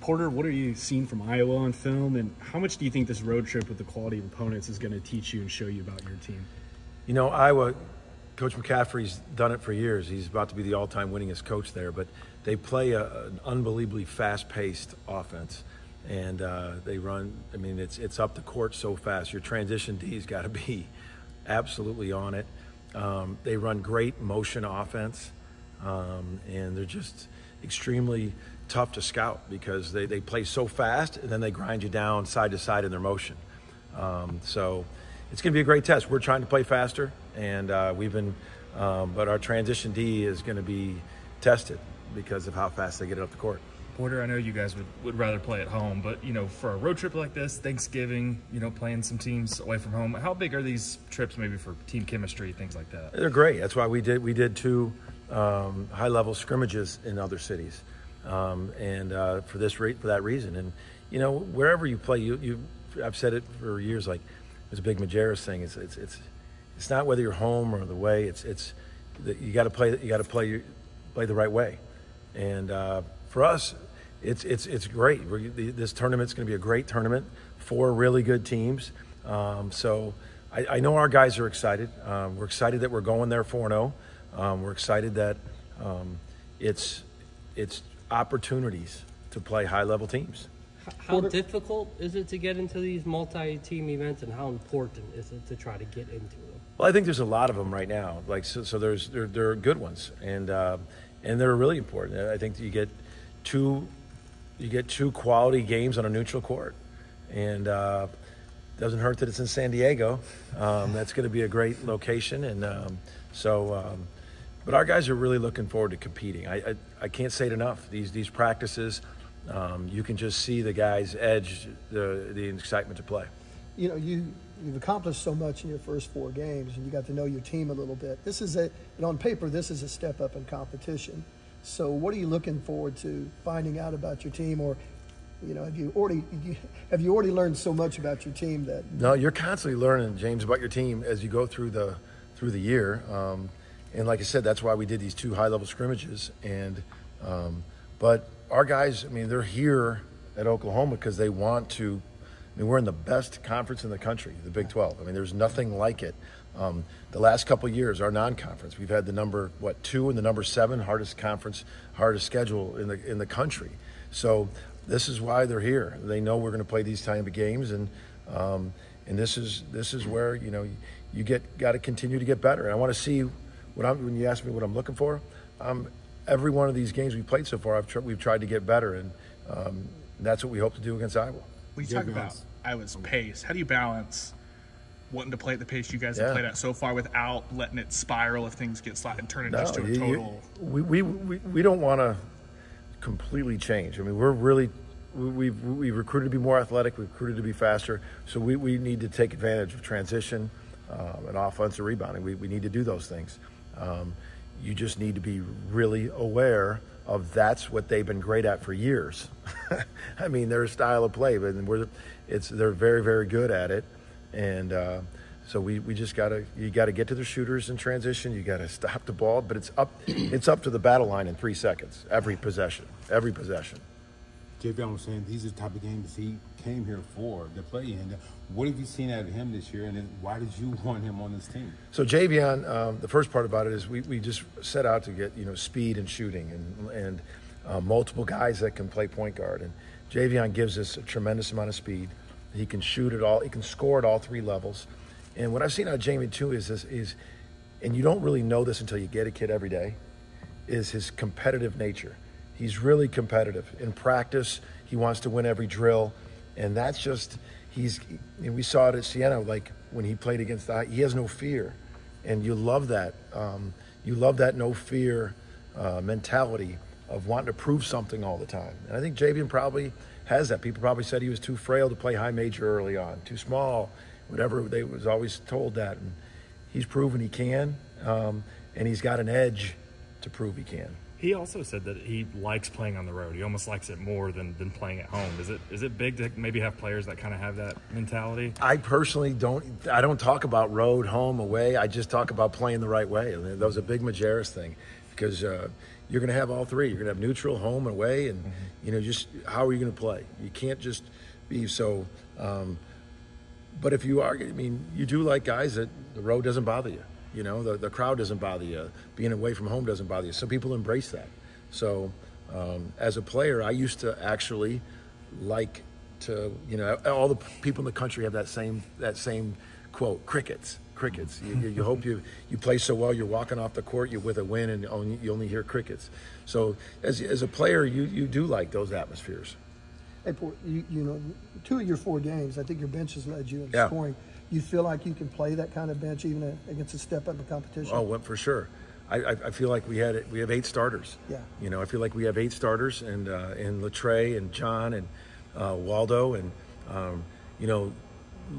Porter, what are you seeing from Iowa on film, and how much do you think this road trip with the quality of opponents is going to teach you and show you about your team? You know, Iowa, Coach McCaffrey's done it for years. He's about to be the all-time winningest coach there, but they play an unbelievably fast-paced offense. And they run, I mean, it's up the court so fast. Your transition D's got to be absolutely on it. They run great motion offense, and they're just extremely tough to scout because they play so fast, and then they grind you down side to side in their motion. So it's going to be a great test. We're trying to play faster, and but our transition D is going to be tested because of how fast they get it up the court. Porter, I know you guys would rather play at home, but, you know, for a road trip like this, Thanksgiving, you know, playing some teams away from home, how big are these trips maybe for team chemistry, things like that? They're great. That's why we did 2 high-level scrimmages in other cities, for that reason. And, you know, wherever you play, I've said it for years, like it's a big Majerus thing. It's not whether you're home or the way. You got to play the right way. And for us, it's great. This tournament's going to be a great tournament, 4 really good teams. So I know our guys are excited. We're excited that we're going there 4-0. We're excited that it's opportunities to play high-level teams. How difficult is it to get into these multi-team events, and how important is it to try to get into them? Well, I think there's a lot of them right now. Like so there are good ones, and they're really important. I think that you get two quality games on a neutral court, and doesn't hurt that it's in San Diego. That's going to be a great location, and but our guys are really looking forward to competing. I can't say it enough. These practices, you can just see the guys edge the excitement to play. You know, you've accomplished so much in your first 4 games, and you got to know your team a little bit. And on paper, this is a step up in competition. So what are you looking forward to finding out about your team, or, you know, have you already learned so much about your team that? No, you're constantly learning, James, about your team as you go through the year. And like I said, that's why we did these 2 high-level scrimmages. And but our guys, I mean, they're here at Oklahoma because they want to. I mean, we're in the best conference in the country, the Big 12. I mean, there's nothing like it. The last couple of years, our non-conference, we've had the number 2 and the number 7 hardest schedule in the country. So this is why they're here. They know we're going to play these type of games, and this is where, you know, you got to continue to get better. And I want to see when you ask me what I'm looking for. Every one of these games we played so far, we've tried to get better, and that's what we hope to do against Iowa. When you talk about Iowa's pace, how do you balance wanting to play at the pace you guys have played at so far without letting it spiral if things get slack and turn it just to a total? We don't want to completely change. I mean, we've recruited to be more athletic, we've recruited to be faster, so we need to take advantage of transition and offensive rebounding. We need to do those things. You just need to be really aware of that's what they've been great at for years. I mean, their style of play, but they're very, very good at it. And so we just you gotta get to the shooters in transition. You gotta stop the ball, but it's up to the battle line in 3 seconds every possession. Javion was saying these are the type of games he came here for to play in. What have you seen out of him this year, and then why did you want him on this team? So Javion, the first part about it is we just set out to get speed and shooting and multiple guys that can play point guard. And Javion gives us a tremendous amount of speed. He can shoot at all. He can score at all 3 levels. And what I've seen out of Jamie too is and you don't really know this until you get a kid every day, is his competitive nature. He's really competitive. In practice, he wants to win every drill. And that's just, we saw it at Siena, like when he played against he has no fear. And you love that. You love that no fear mentality of wanting to prove something all the time. And I think Javion probably has that. People probably said he was too frail to play high major early on, too small, whatever. They was always told that. And he's proven he can, and he's got an edge to prove he can. He also said that he likes playing on the road. He almost likes it more than playing at home. Is it big to maybe have players that kind of have that mentality? I personally don't talk about road, home, away. I just talk about playing the right way. That was a big Majerus thing because, you're going to have all three. You're going to have neutral, home, and away, and just how are you going to play? You can't just be so. But if you are, you do like guys that the road doesn't bother you. The crowd doesn't bother you. Being away from home doesn't bother you. Some people embrace that. So as a player, I used to actually like to, all the people in the country have that same quote, crickets. You hope you play so well, you're walking off the court, you're with a win, and you only hear crickets. So as a player, you do like those atmospheres. Hey, Port, 2 of your 4 games, I think your bench has led you in scoring. You feel like you can play that kind of bench even against a step up in competition? Oh, well, for sure. I feel like we have 8 starters. Yeah. I feel like we have 8 starters, and Latre and John and Waldo and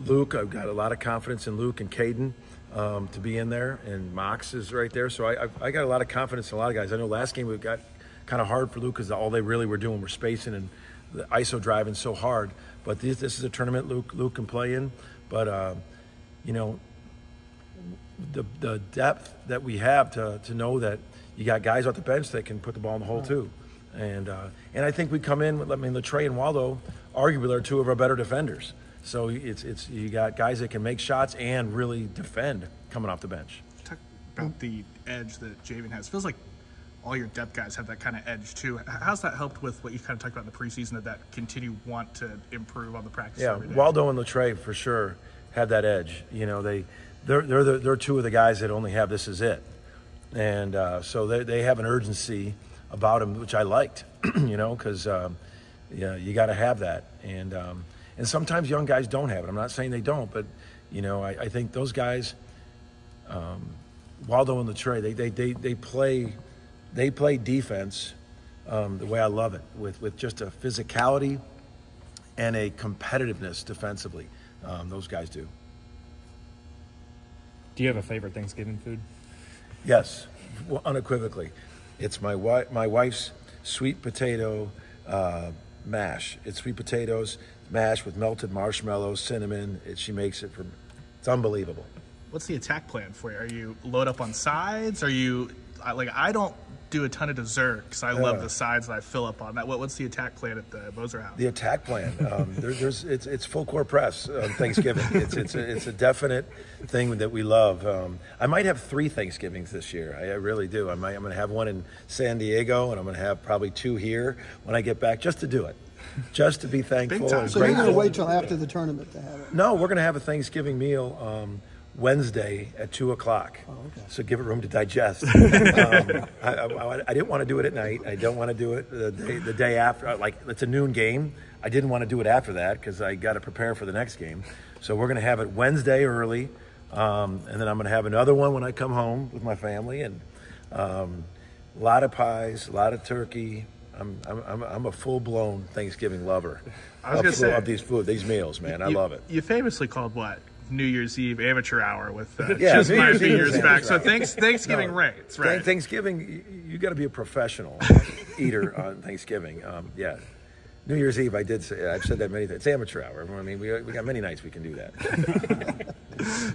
Luke. I've got a lot of confidence in Luke and Caden to be in there, and Mox is right there. So I got a lot of confidence in a lot of guys. I know last game we got kind of hard for Luke because all they really were doing were spacing and the ISO driving so hard. But this is a tournament Luke can play in. But the depth that we have to know that you got guys off the bench that can put the ball in the hole too. And I think we come in with, Latre and Waldo arguably are 2 of our better defenders. So it's you got guys that can make shots and really defend coming off the bench. Talk about the edge that Javian has. It feels like all your depth guys have that kind of edge too. How's that helped with what you kind of talked about in the preseason, that continue want to improve on the practice? Yeah, every day? Waldo and Latre for sure have that edge. They're 2 of the guys that only have this is it, and so they have an urgency about them, which I liked. Because you got to have that, and sometimes young guys don't have it. I'm not saying they don't, but I think those guys, Waldo and Latre, they play defense the way I love it, with just a physicality and a competitiveness defensively. Those guys do. Do you have a favorite Thanksgiving food? Yes, unequivocally. It's my wife's sweet potato mash. It's sweet potatoes mashed with melted marshmallows, cinnamon. She makes it it's unbelievable. What's the attack plan for you? Are you load up on sides? Are you I don't do a ton of dessert because I love the sides that I fill up on. What's the attack plan at the Moser house? The attack plan, it's full court press on Thanksgiving. It's a definite thing that we love. I might have 3 Thanksgivings this year. I really do. I'm going to have one in San Diego, and I'm going to have probably 2 here when I get back, just to do it, just to be thankful. Big time. So you're going to wait till after the tournament to have it? No, we're going to have a Thanksgiving meal Wednesday at 2:00. Oh, okay. So give it room to digest. I didn't want to do it at night. I don't want to do it the day after. Like, it's a noon game. I didn't want to do it after that because I got to prepare for the next game. So we're going to have it Wednesday early, and then I'm going to have another one when I come home with my family, and a lot of pies, a lot of turkey. I'm a full-blown Thanksgiving lover. I was going to say of these meals, man. I love it. You famously called what? New Year's Eve amateur hour with yeah, just my few Year's years back. right. So Thanksgiving rates, right? Thanksgiving, you got to be a professional eater on Thanksgiving. Yeah. New Year's Eve, I've said that many times. It's amateur hour. I mean, we got many nights we can do that.